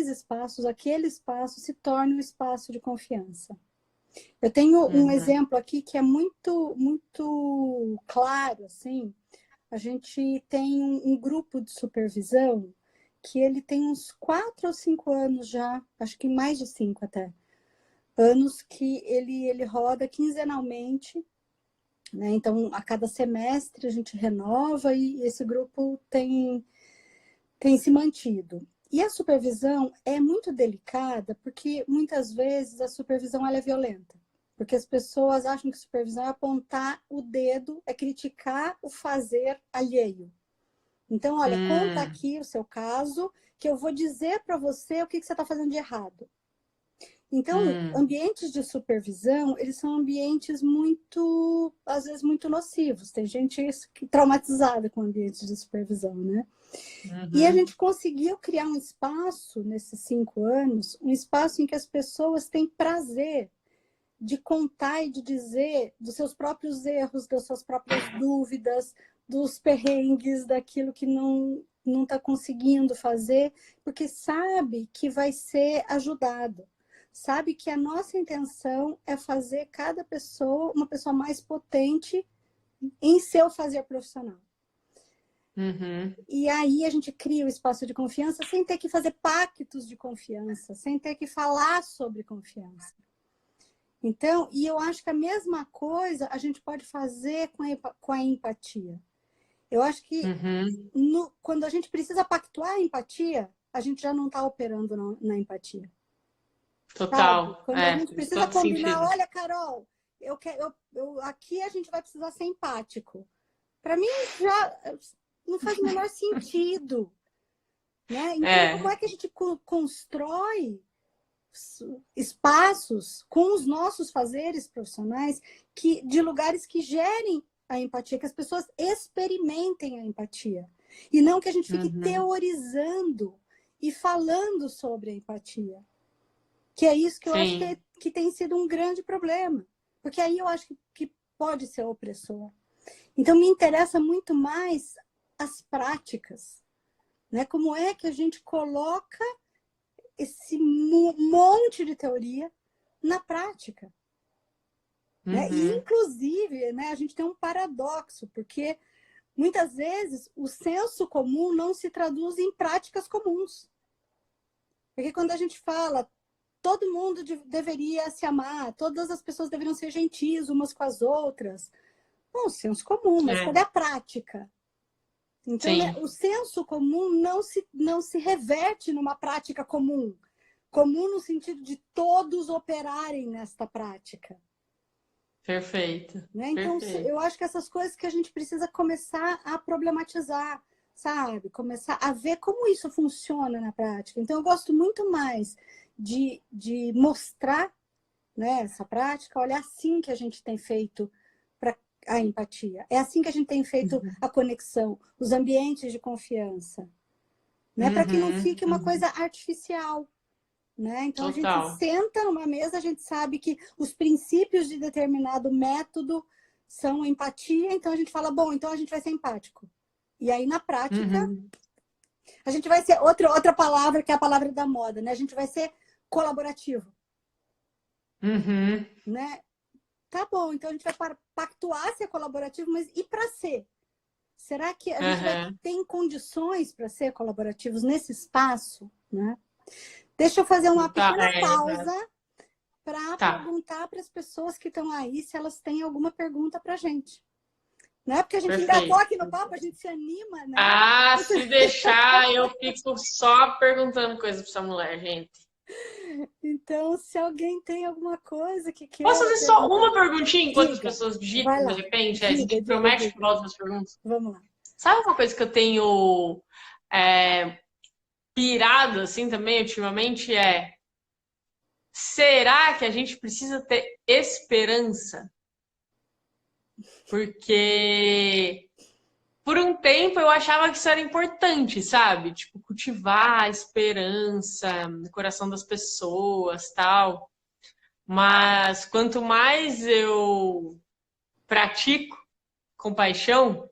espaço se torne um espaço de confiança. Eu tenho um Uhum. exemplo aqui que é muito, muito claro, assim. A gente tem um grupo de supervisão que ele tem uns 4 ou 5 anos já, acho que mais de 5 até, anos que ele roda quinzenalmente, né? Então, a cada semestre a gente renova e esse grupo tem se mantido. E a supervisão é muito delicada porque muitas vezes a supervisão ela é violenta. Porque as pessoas acham que supervisão é apontar o dedo, é criticar o fazer alheio. Então, olha, conta Hum. aqui o seu caso, que eu vou dizer para você o que você está fazendo de errado. Então, ambientes de supervisão, eles são ambientes muito, às vezes, muito nocivos. Tem gente traumatizada com ambientes de supervisão, né? E a gente conseguiu criar um espaço, nesses 5 anos, um espaço em que as pessoas têm prazer de contar e de dizer dos seus próprios erros, das suas próprias dúvidas, dos perrengues, daquilo que não está conseguindo fazer, porque sabe que vai ser ajudado. Sabe que a nossa intenção é fazer cada pessoa uma pessoa mais potente em seu fazer profissional. E aí a gente cria o espaço de confiança sem ter que fazer pactos de confiança, sem ter que falar sobre confiança. Então, e eu acho que a mesma coisa a gente pode fazer com a empatia. Eu acho que quando a gente precisa pactuar a empatia, a gente já não está operando na empatia. Total. Sabe? Quando a gente precisa combinar, sentido. olha, Carol, aqui a gente vai precisar ser empático. Para mim, já não faz o menor sentido. Né? Então, como é que a gente constrói espaços com os nossos fazeres profissionais de lugares que gerem a empatia, que as pessoas experimentem a empatia. E não que a gente fique teorizando e falando sobre a empatia. Que é isso que eu acho que tem sido um grande problema. Porque aí eu acho que pode ser opressor. Então, me interessa muito mais as práticas. Né? Como é que a gente coloca esse monte de teoria na prática? Né? E, inclusive, né, a gente tem um paradoxo, porque muitas vezes o senso comum não se traduz em práticas comuns. Porque quando a gente fala todo mundo deveria se amar, todas as pessoas deveriam ser gentis umas com as outras. Bom, senso comum, mas cadê a prática? Então, né, o senso comum não se reverte numa prática comum. Comum no sentido de todos operarem nesta prática. Perfeito. Né? Então, eu acho que essas coisas que a gente precisa começar a problematizar, sabe? Começar a ver como isso funciona na prática. Então, eu gosto muito mais de mostrar, né, essa prática. Olha, é assim que a gente tem feito a empatia. É assim que a gente tem feito a conexão, os ambientes de confiança. Né? Para que não fique uma coisa artificial. Né? Então, Total. A gente senta numa mesa, a gente sabe que os princípios de determinado método são empatia, então a gente fala, bom, então a gente vai ser empático. E aí, na prática, a gente vai ser outra palavra, que é a palavra da moda, né? A gente vai ser colaborativo. Né? Tá bom, então a gente vai pactuar ser colaborativo, mas e para ser? Será que a gente tem condições para ser colaborativos nesse espaço? Né? Deixa eu fazer uma pequena pausa para perguntar para as pessoas que estão aí se elas têm alguma pergunta para a gente. Não é porque a gente engatou aqui no papo, a gente se anima, né? Ah, se deixar, eu fico só perguntando coisas para essa mulher, gente. Então, se alguém tem alguma coisa que quer... Posso fazer só uma perguntinha enquanto as pessoas digitam, de repente? A gente promete que volta as perguntas? Vamos lá. Sabe uma coisa que eu tenho pirado, assim, também, ultimamente, será que a gente precisa ter esperança? Porque por um tempo eu achava que isso era importante, sabe? Tipo, cultivar a esperança no coração das pessoas, tal. Mas quanto mais eu pratico compaixão,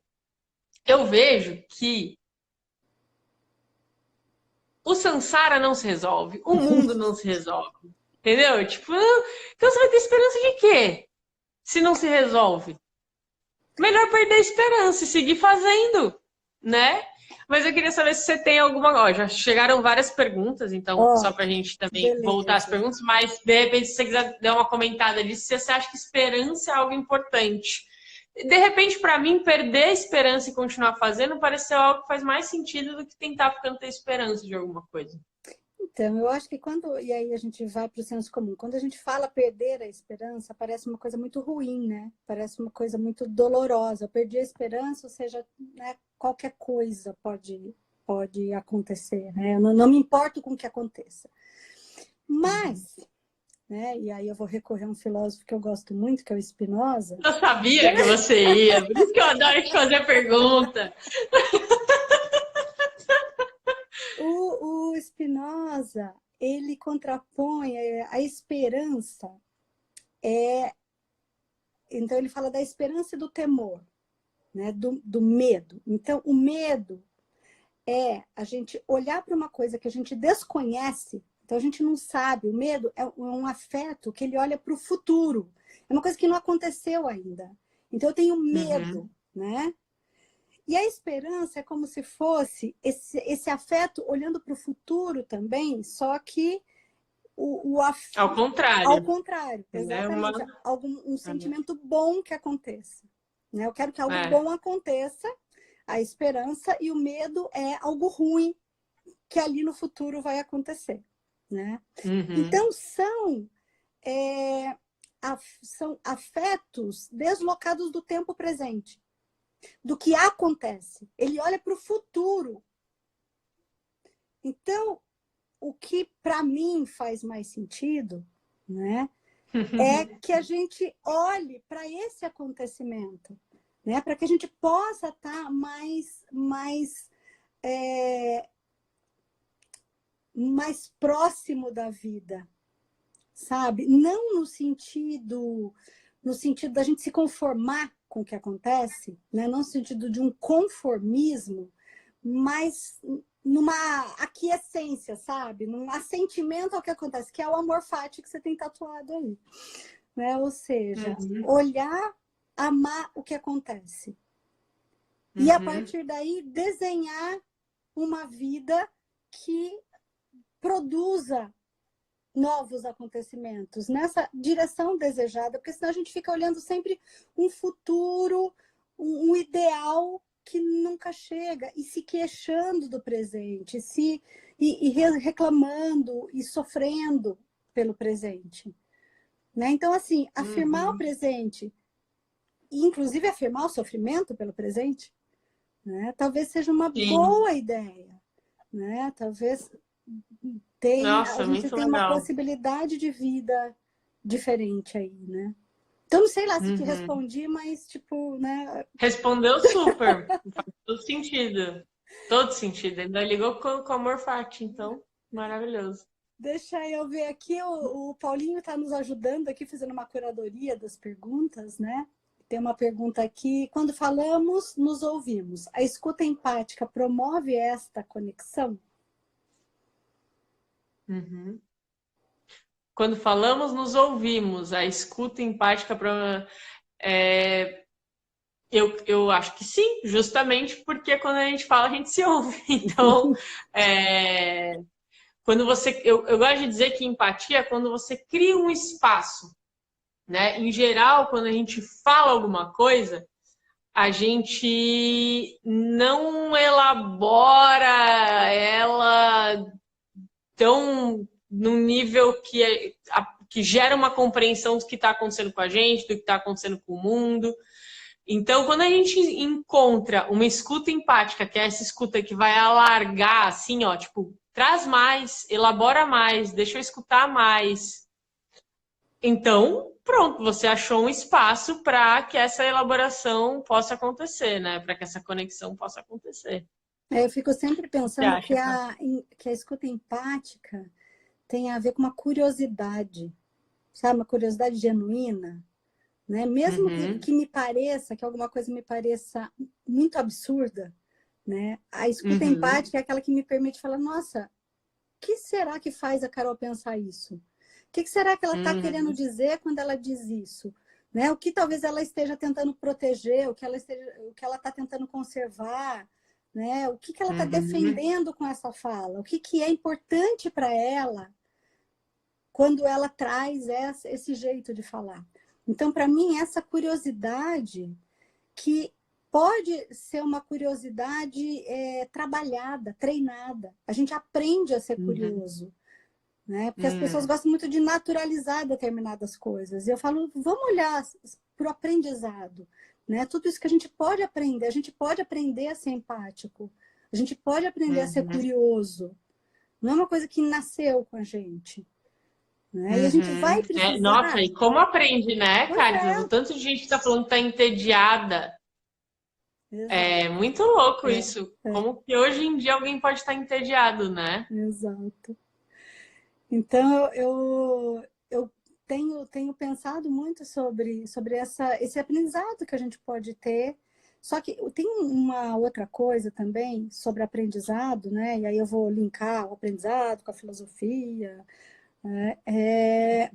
eu vejo que o samsara não se resolve, o mundo não se resolve. Entendeu? Tipo, então você vai ter esperança de quê? Se não se resolve. Melhor perder a esperança e seguir fazendo, né? Mas eu queria saber se você tem alguma... Ó, já chegaram várias perguntas, então só pra gente também voltar às perguntas, mas de repente se você quiser dar uma comentada disso, se você acha que esperança é algo importante. De repente, para mim, perder a esperança e continuar fazendo pareceu algo que faz mais sentido do que tentar ficando ter esperança de alguma coisa. Então, eu acho que e aí a gente vai para o senso comum, quando a gente fala perder a esperança, parece uma coisa muito ruim, né? Parece uma coisa muito dolorosa. Perder a esperança, ou seja, né, qualquer coisa pode acontecer, né? Eu não me importo com o que aconteça. Mas né? E aí eu vou recorrer a um filósofo que eu gosto muito, que é o Spinoza. Eu sabia que você ia, por isso que eu adoro te fazer pergunta. O Spinoza, ele contrapõe a esperança, então ele fala da esperança e do temor, né? Do medo. Então, o medo é a gente olhar para uma coisa que a gente desconhece, então a gente não sabe. O medo é um afeto que ele olha para o futuro, é uma coisa que não aconteceu ainda. Então, eu tenho medo, né? E a esperança é como se fosse esse afeto olhando para o futuro também, só que Ao contrário. ao contrário, exatamente. Um sentimento bom que aconteça. Né? Eu quero que algo bom aconteça, a esperança, e o medo é algo ruim que ali no futuro vai acontecer. Né? Então, são afetos deslocados do tempo presente, do que acontece. Ele olha para o futuro. Então, o que para mim faz mais sentido, né, é que a gente olhe para esse acontecimento, né, para que a gente possa estar mais próximo da vida, sabe? Não no sentido da gente se conformar com o que acontece, né? Não no sentido de um conformismo, mas numa aquiescência, sabe? Num assentimento ao que acontece, que é o amor fati que você tem tatuado aí. Né? Ou seja, olhar, amar o que acontece. E a partir daí desenhar uma vida que produza novos acontecimentos nessa direção desejada, porque senão a gente fica olhando sempre um futuro, um ideal que nunca chega, e se queixando do presente, e reclamando e sofrendo pelo presente. Né? Então, assim, afirmar o presente, e inclusive afirmar o sofrimento pelo presente, né? Talvez seja uma boa ideia. Né? Talvez a gente tenha uma possibilidade de vida diferente aí, né? Então, não sei lá se te respondi, mas, tipo, né? Respondeu super. Faz todo sentido. Todo sentido. Ainda ligou com amor fati, então, maravilhoso. Deixa eu ver aqui, o Paulinho está nos ajudando aqui, fazendo uma curadoria das perguntas, né? Tem uma pergunta aqui. Quando falamos, nos ouvimos. A escuta empática promove esta conexão? Quando falamos, nos ouvimos. A escuta empática eu acho que sim, justamente porque quando a gente fala, a gente se ouve. Então, quando eu gosto de dizer que empatia é quando você cria um espaço, né? Em geral, quando a gente fala alguma coisa, a gente não elabora ela tão num nível que gera uma compreensão do que está acontecendo com a gente, do que está acontecendo com o mundo. Então, quando a gente encontra uma escuta empática, que é essa escuta que vai alargar, assim, ó, tipo, traz mais, elabora mais, deixa eu escutar mais. Então, pronto, você achou um espaço para que essa elaboração possa acontecer, né? Para que essa conexão possa acontecer. Eu fico sempre pensando que a escuta empática tem a ver com uma curiosidade, sabe? Uma curiosidade genuína. Né? Mesmo que me pareça, que alguma coisa me pareça muito absurda, né? A escuta empática é aquela que me permite falar, nossa, o que será que faz a Carol pensar isso? O que será que ela está querendo dizer quando ela diz isso? Né? O que talvez ela esteja tentando proteger, o que ela está tentando conservar, né? O que ela está defendendo com essa fala? O que é importante para ela quando ela traz esse jeito de falar? Então, para mim, essa curiosidade, que pode ser uma curiosidade trabalhada, treinada. A gente aprende a ser curioso. Né? Porque as pessoas gostam muito de naturalizar determinadas coisas. E eu falo, vamos olhar para o aprendizado. Né? Tudo isso que a gente pode aprender a ser empático. A gente pode aprender a ser curioso. Não é uma coisa que nasceu com a gente. né? E a gente vai Nossa, precisar... e como aprende, né, Pois Carlos? O tanto de gente que tá falando que tá entediada. exato, É muito louco é, isso. é, Como que hoje em dia alguém pode estar entediado, né? exato. Então, eu tenho pensado muito sobre esse aprendizado que a gente pode ter. Só que tem uma outra coisa também sobre aprendizado, né? E aí eu vou linkar o aprendizado com a filosofia, né?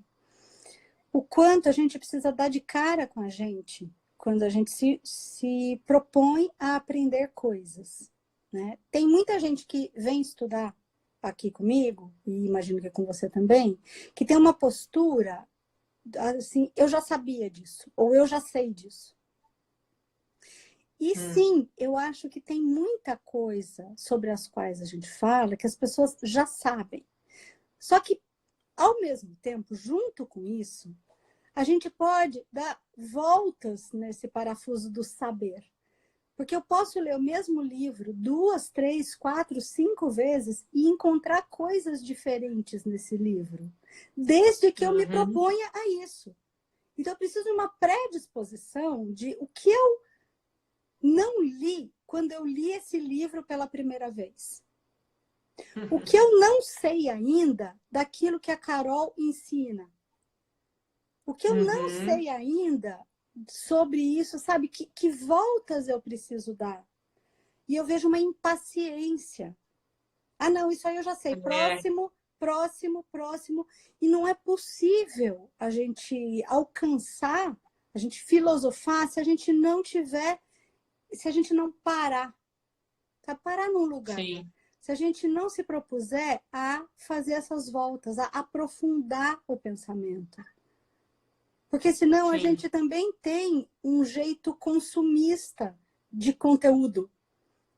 O quanto a gente precisa dar de cara com a gente quando a gente se propõe a aprender coisas, né? Tem muita gente que vem estudar aqui comigo, e imagino que é com você também, que tem uma postura assim, eu já sabia disso, ou eu já sei disso. E sim, eu acho que tem muita coisa sobre as quais a gente fala que as pessoas já sabem. Só que, ao mesmo tempo, junto com isso, a gente pode dar voltas nesse parafuso do saber. Porque eu posso ler o mesmo livro 2, 3, 4, 5 vezes e encontrar coisas diferentes nesse livro, desde que eu me proponha a isso. Então, eu preciso de uma predisposição de o que eu não li quando eu li esse livro pela primeira vez. O que eu não sei ainda daquilo que a Carol ensina. O que eu não sei ainda sobre isso, sabe? Que voltas eu preciso dar? E eu vejo uma impaciência. Ah, não, isso aí eu já sei. Próximo, próximo, próximo. E não é possível a gente alcançar, a gente filosofar, se a gente não tiver, se a gente não parar. Tá? Parar num lugar. Sim. Se a gente não se propuser a fazer essas voltas, a aprofundar o pensamento. Porque senão a gente também tem um jeito consumista de conteúdo,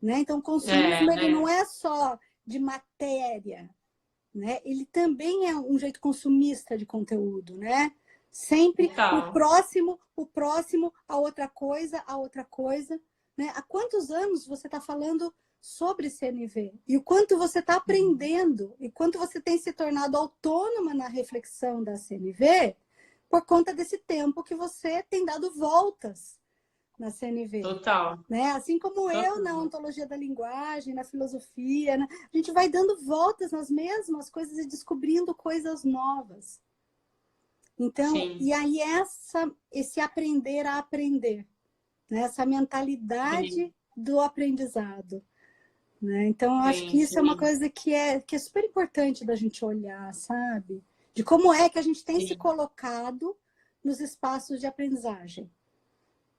né? Então, o consumismo ele não é só de matéria, né? Ele também é um jeito consumista de conteúdo, né? Sempre o próximo, a outra coisa, né? Há quantos anos você está falando sobre CNV? E o quanto você está aprendendo? E quanto você tem se tornado autônoma na reflexão da CNV por conta desse tempo que você tem dado voltas na CNV. Total. Né? Assim como eu na ontologia da linguagem, na filosofia, né? A gente vai dando voltas nas mesmas coisas e descobrindo coisas novas. Então, e aí esse aprender a aprender, né? Essa mentalidade do aprendizado. Né? Então, eu acho que isso é uma coisa que é super importante da gente olhar, sabe? De como é que a gente tem se colocado nos espaços de aprendizagem.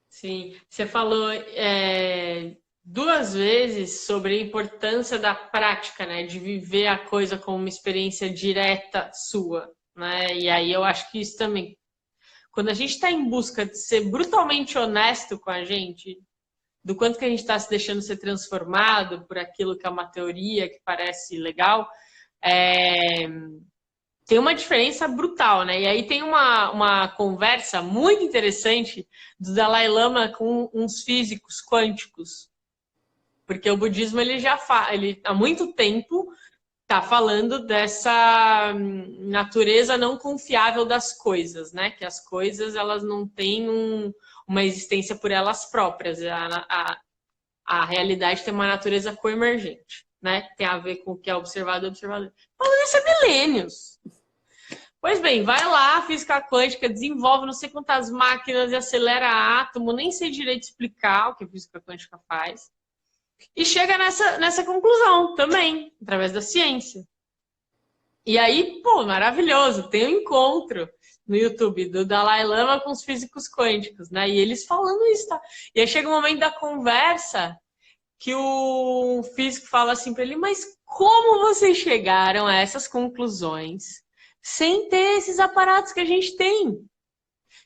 Sim, você falou 2 vezes sobre a importância da prática, né? De viver a coisa como uma experiência direta sua, né? E aí eu acho que isso também, quando a gente está em busca de ser brutalmente honesto com a gente, do quanto que a gente está se deixando ser transformado por aquilo que é uma teoria que parece legal, tem uma diferença brutal, né? E aí tem uma conversa muito interessante do Dalai Lama com uns físicos quânticos. Porque o budismo ele há muito tempo está falando dessa natureza não confiável das coisas, né? Que as coisas elas não têm uma existência por elas próprias. A realidade tem uma natureza coemergente, né? Tem a ver com o que é observado e observador. Falando isso há milênios. Pois bem, vai lá, física quântica, desenvolve não sei quantas máquinas e acelera átomo, nem sei direito explicar o que a física quântica faz. E chega nessa conclusão também, através da ciência. E aí, pô, maravilhoso, tem um encontro no YouTube do Dalai Lama com os físicos quânticos, né? E eles falando isso, tá? E aí chega o momento da conversa que o físico fala assim para ele, mas como vocês chegaram a essas conclusões sem ter esses aparatos que a gente tem?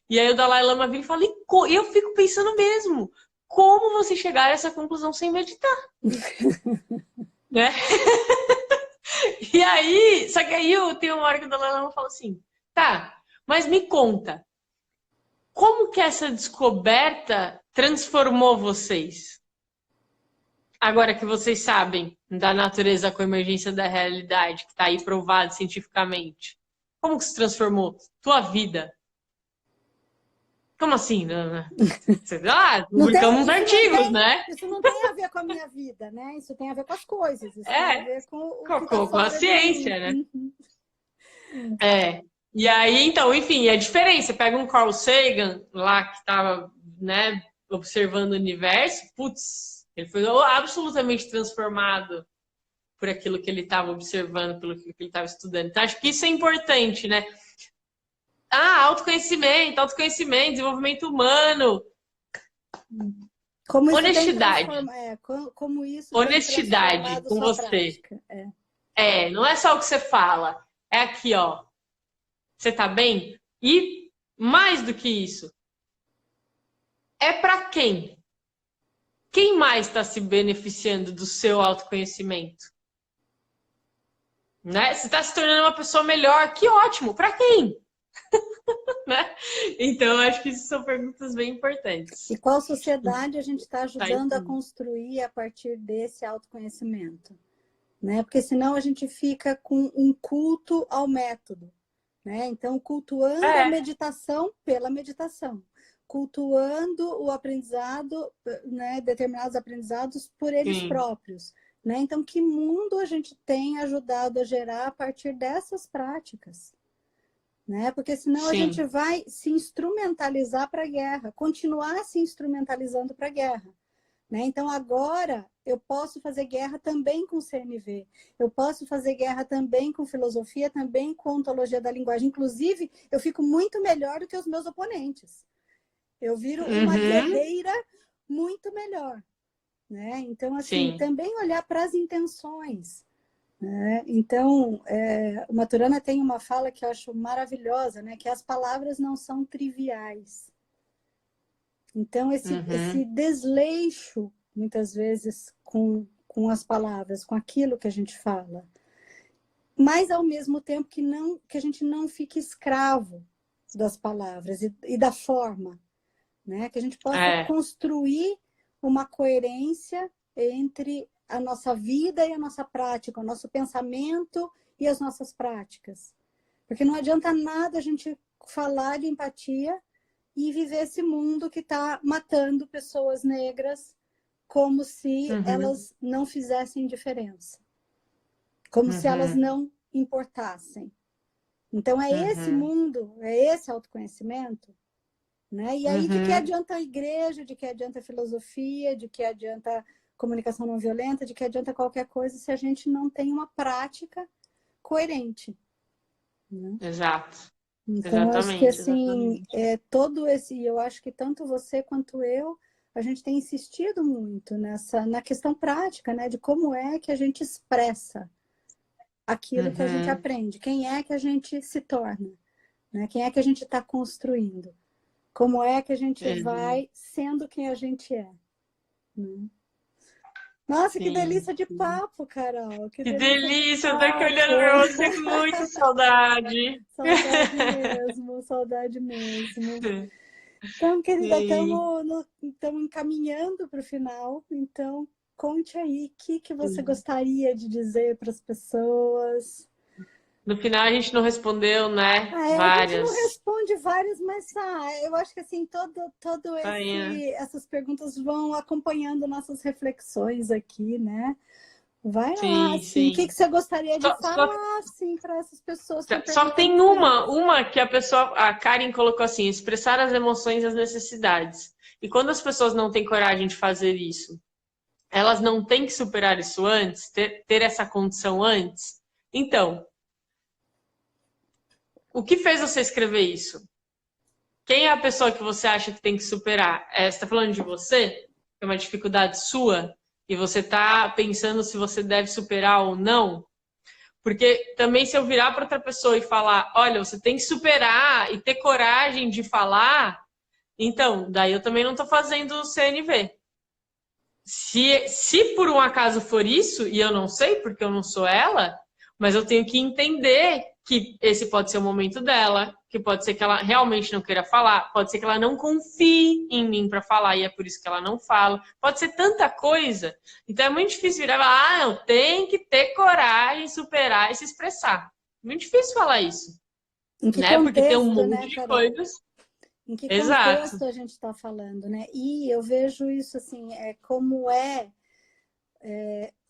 E aí o Dalai Lama vira e fala, e eu fico pensando mesmo, como vocês chegaram a essa conclusão sem meditar? Né? E aí, só que aí tem uma hora que o Dalai Lama fala assim, tá, mas me conta, como que essa descoberta transformou vocês? Agora que vocês sabem da natureza com a emergência da realidade, que está aí provado cientificamente. Como que se transformou tua vida? Como assim? Publicamos uns artigos, né? Isso não tem a ver com a minha vida, né? Isso tem a ver com as coisas. Isso tem a ver com o que tá com a fora ciência, né? Uhum. E aí, então, enfim, é diferente. Você pega um Carl Sagan lá que estava, né, observando o universo, putz, ele foi absolutamente transformado por aquilo que ele estava observando, pelo que ele estava estudando. Então, acho que isso é importante, né? Autoconhecimento, desenvolvimento humano. Como isso honestidade. Como isso honestidade com você. Não é só o que você fala. É aqui, ó. Você tá bem? E mais do que isso, é para quem? Quem mais está se beneficiando do seu autoconhecimento? Né? Você está se tornando uma pessoa melhor, que ótimo! Para quem? Né? Então, acho que isso são perguntas bem importantes. E qual sociedade a gente está ajudando a construir a partir desse autoconhecimento? Né? Porque senão a gente fica com um culto ao método. Né? Então, cultuando a meditação pela meditação. Cultuando o aprendizado, né? Determinados aprendizados por eles próprios. Né? Então, que mundo a gente tem ajudado a gerar a partir dessas práticas? Né? Porque senão a gente vai se instrumentalizar para a guerra, continuar se instrumentalizando para a guerra. Né? Então, agora, eu posso fazer guerra também com CNV, eu posso fazer guerra também com filosofia, também com ontologia da linguagem. Inclusive, eu fico muito melhor do que os meus oponentes. Eu viro uma guerreira muito melhor. Né? Então, assim, também olhar para as intenções. Né? Então, o Maturana tem uma fala que eu acho maravilhosa, né? Que as palavras não são triviais. Então, esse desleixo, muitas vezes, com as palavras, com aquilo que a gente fala, mas, ao mesmo tempo, que a gente não fique escravo das palavras e da forma, né? Que a gente possa construir uma coerência entre a nossa vida e a nossa prática, o nosso pensamento e as nossas práticas. Porque não adianta nada a gente falar de empatia e viver esse mundo que está matando pessoas negras como se elas não fizessem diferença. Como se elas não importassem. Então, é esse mundo, é esse autoconhecimento. Né? E aí, de que adianta a igreja, de que adianta a filosofia, de que adianta comunicação não violenta, de que adianta qualquer coisa se a gente não tem uma prática coerente. Né? Exato. Então, acho que assim, todo esse, eu acho que tanto você quanto eu, a gente tem insistido muito na questão prática, né? De como é que a gente expressa aquilo que a gente aprende, quem é que a gente se torna, né? Quem é que a gente está construindo, como é que a gente vai sendo quem a gente é. Né? Nossa, que delícia de papo, Carol. Que delícia, eu tô aqui olhando pra você com muita saudade. Saudade mesmo. Então, querida, estamos encaminhando para o final. Então, conte aí o que você gostaria de dizer para as pessoas. No final a gente não respondeu, né? Várias. A gente não responde várias, mas eu acho que assim, essas perguntas vão acompanhando nossas reflexões aqui, né? Vai lá, assim, o que você gostaria de falar, assim, para essas pessoas? Só tem uma que a Karen colocou assim, expressar as emoções e as necessidades. E quando as pessoas não têm coragem de fazer isso, elas não têm que superar isso antes, ter essa condição antes? Então, o que fez você escrever isso? Quem é a pessoa que você acha que tem que superar? Você está falando de você? É uma dificuldade sua? E você está pensando se você deve superar ou não? Porque também se eu virar para outra pessoa e falar, olha, você tem que superar e ter coragem de falar, então, daí eu também não estou fazendo o CNV. Se por um acaso for isso, e eu não sei porque eu não sou ela, mas eu tenho que entender que esse pode ser o momento dela, que pode ser que ela realmente não queira falar, pode ser que ela não confie em mim para falar e é por isso que ela não fala, pode ser tanta coisa. Então é muito difícil virar e falar, eu tenho que ter coragem, superar e se expressar. Muito difícil falar isso. Em que né? Porque tem um contexto, monte né, de Carol? coisas. Em que Exato. contexto a gente está falando, né? E eu vejo isso assim, como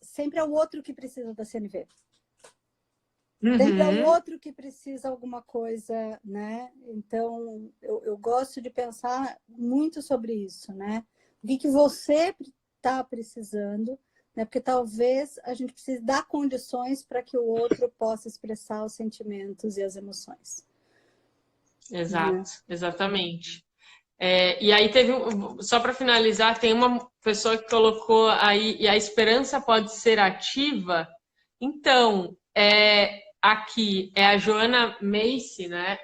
sempre é o outro que precisa da CNV. Sempre é o Uhum. outro que precisa alguma coisa, né? Então, eu gosto de pensar muito sobre isso, né? O que você está precisando, né? Porque talvez a gente precise dar condições para que o outro possa expressar os sentimentos e as emoções. Né? Exato, exatamente. E aí só para finalizar, tem uma pessoa que colocou aí, e a esperança pode ser ativa. Então, aqui é a Joana Macy, né?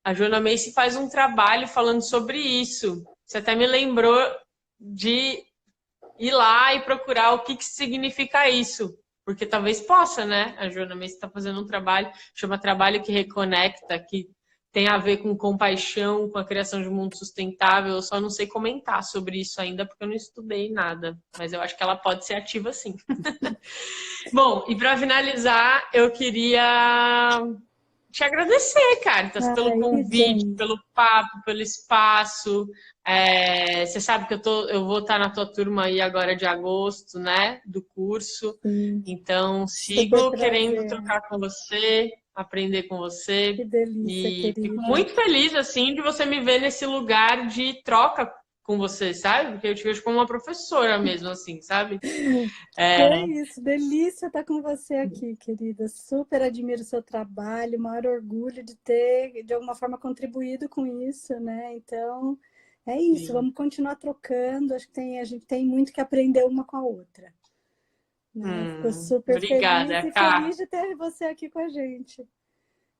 A Joana Macy faz um trabalho falando sobre isso. Você até me lembrou de ir lá e procurar o que significa isso. Porque talvez possa, né? A Joana Macy está fazendo um trabalho, chama Trabalho que Reconecta, que tem a ver com compaixão, com a criação de um mundo sustentável. Eu só não sei comentar sobre isso ainda, porque eu não estudei nada. Mas eu acho que ela pode ser ativa, sim. Bom, e para finalizar, eu queria te agradecer, Caritas, pelo convite, Idem. pelo papo, pelo espaço. Você sabe que eu vou estar na tua turma aí agora de agosto, né? Do curso. Sim. Então, Super sigo querendo prazer. trocar com você, aprender com Que você. delícia, E fico querida. muito feliz, assim, de você me ver nesse lugar de troca com você, sabe? Porque eu te vejo como uma professora mesmo, assim, sabe? É isso, delícia estar com você aqui, querida. Super admiro o seu trabalho, maior orgulho de ter, de alguma forma, contribuído com isso, né? Então, é isso, Sim. vamos continuar trocando. Acho que a gente tem muito que aprender uma com a outra. Né? Fico super feliz Obrigada, e Cá. feliz de ter você aqui com a gente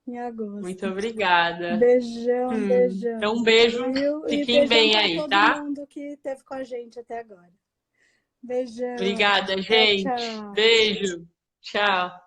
em Muito agosto. obrigada. Beijão, Então, beijão, um beijo. viu? E Fiquem beijão bem para aí, todo tá? mundo que esteve com a gente até agora. Beijão. Obrigada, Tchau, gente. tchau. Beijo. Tchau.